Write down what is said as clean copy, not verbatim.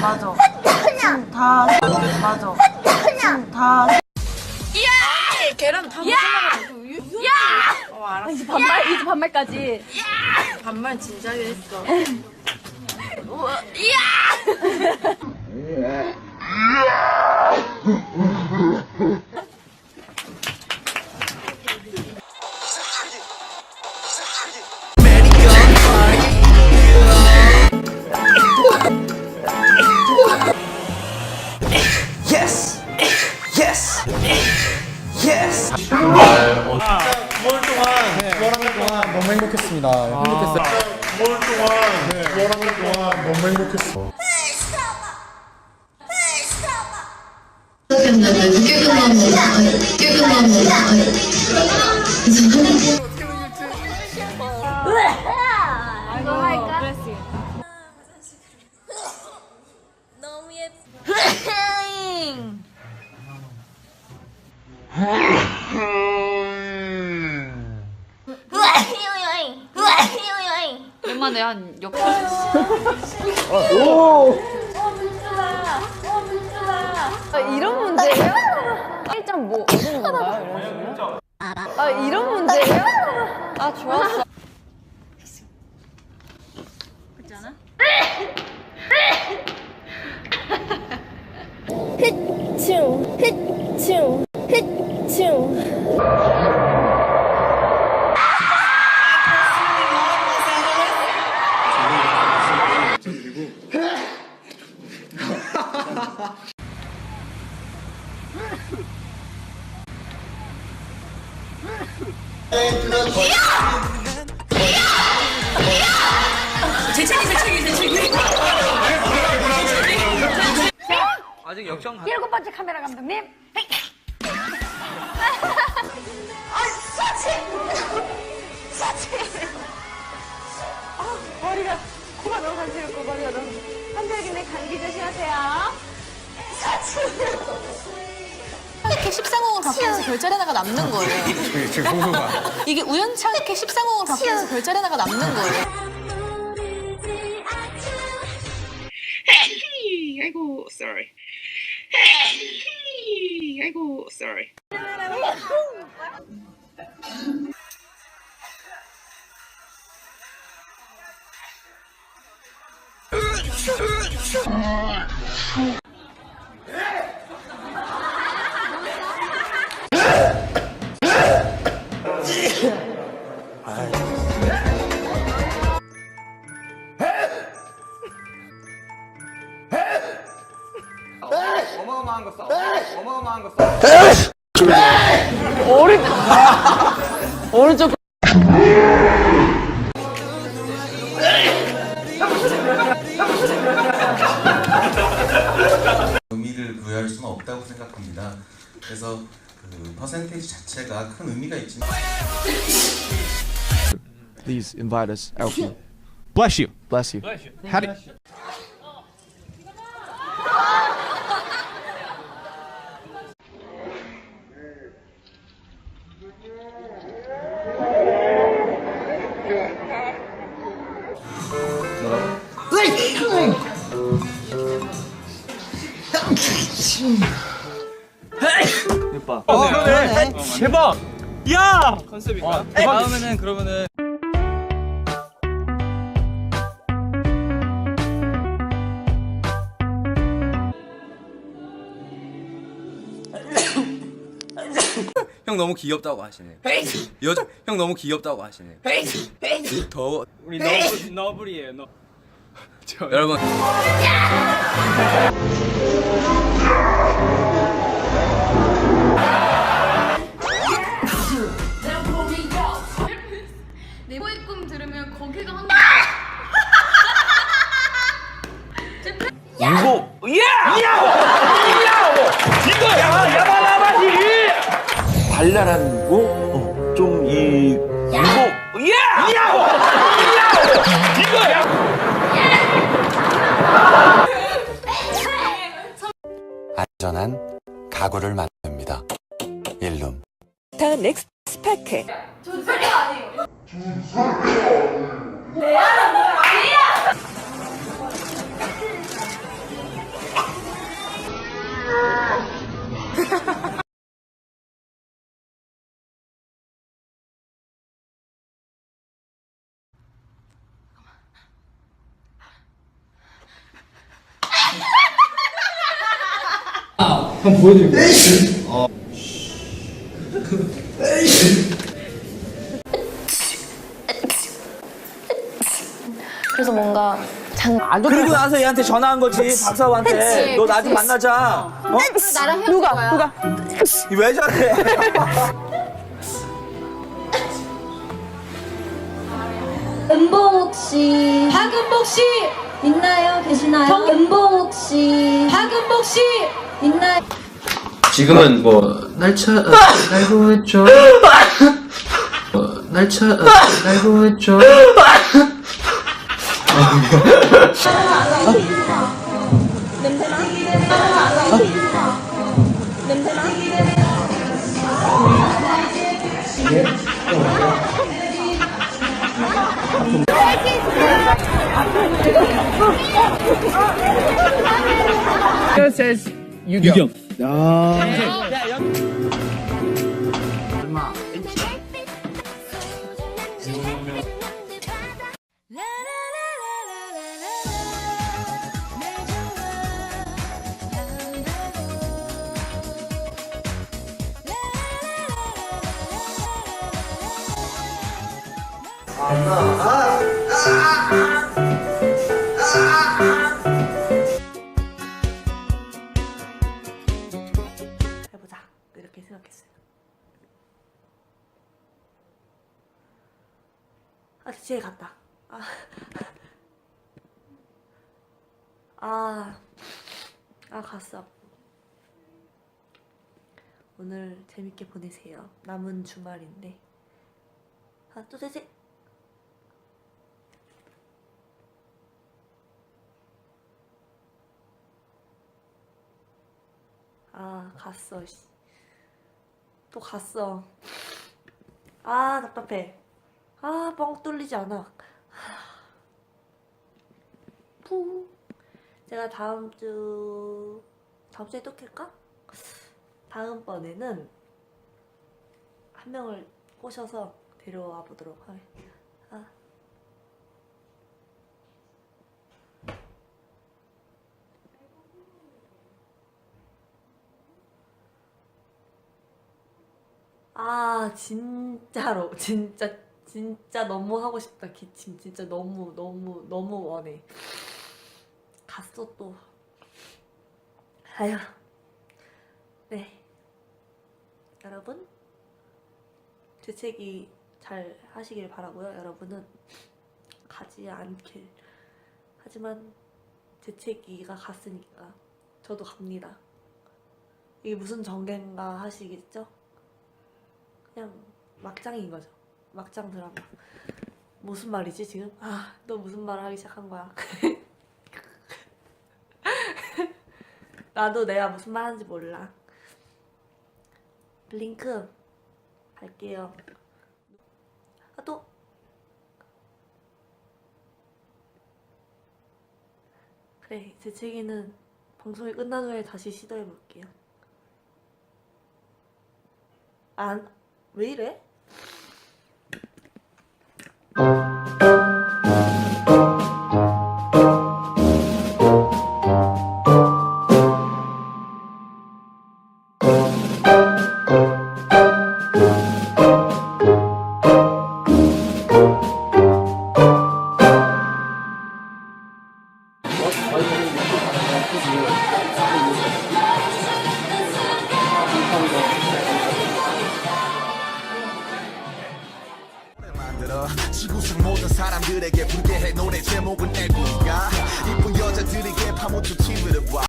맞아. 다 맞아. 다. 야! 계란 다 먹으려고. 야! 알았어. 이제 반말까지. 반말 진작에 했어. Yes! Yes! Yes! 9월 동안 너무 행복했습니다. 행복했어요. 9월 동안 너무 행복했어. 이거 할까? 너무 예뻐. 얼마나 한 역. 이런 문제예요? 1.5 얻은 건가요? 이런 식으로? 이런 문제예요? 좋았어. 그렇지 않아? 아직 역전 7번째 카메라 감독님. 머리가 코가 너무 간지럽고 머리가 너무 한별기네. 감기 조심하세요. 이렇게 13공을 바꾸면서 별자리 하나가 남는 거예요. 지금 궁금한. 이게 우연찮게 13공을 바꾸면서 별자리 하나가 남는 거예요. 아이고, sorry. 아이고, sorry. 어마어마한 거 써. 어마어마한 거 써. 오른쪽. 의미를 부여할 수는 없다고 생각합니다. 그래서 그 퍼센테이지 자체가 큰 의미가 있지만 Please invite us, Alfie. Bless you. Bless you. How do 그러네. 대박! 야! 컨셉인가? 다음에는 그러면은 형 너무 귀엽다고 하시네. 형 너무 귀엽다고 하시네. 더 우리 너블이에요. 너. 여러분. 내보의 꿈 들으면 거기가 한. 유고. 이거야. 야바라바지. 발랄하고 좀이 유고. 이거야. 안전한 가구를 만듭니다. 일룸. 더 넥스트 스파크. 한번 보여드릴게요. 그래서 뭔가 그리고 나서 얘한테 전화한 거지 박사부한테. 너 나 좀 만나자. 어? 나랑 헤어질 거야. 왜 저래? 은봉욱 씨, 박은복 씨 있나요? 계시나요? 은봉욱 씨, 박은복 씨 있나요? 지금은 뭐 날짜 날고 했죠. 날짜 날고 했죠. 유경. 해보자 이렇게 생각했어요. 지혜 갔다. 갔어. 오늘 재밌게 보내세요. 남은 주말인데. 또 되지? 갔어. 또 갔어. 답답해. 뻥 뚫리지 않아. 제가 다음 주에 또 킬까? 다음번에는 한 명을 꼬셔서 데려와 보도록 하겠습니다. 진짜로 진짜 너무 하고 싶다. 기침 진짜 너무 원해. 갔어 또. 네, 여러분 재채기 잘 하시길 바라고요. 여러분은 가지 않길. 하지만 재채기가 갔으니까 저도 갑니다. 이게 무슨 전개인가 하시겠죠? 그냥 막장인 거죠. 막장 드라마. 무슨 말이지 지금? 너 무슨 말을 하기 시작한 거야? 나도 내가 무슨 말 하는지 몰라. 블링크 갈게요. 또 그래, 재채기는 방송이 끝난 후에 다시 시도해볼게요. 왜 이래? 지구상 모든 사람들에게 불쾌해 노래 제목은 애국가 이쁜 여자들에게 파묻힌 TV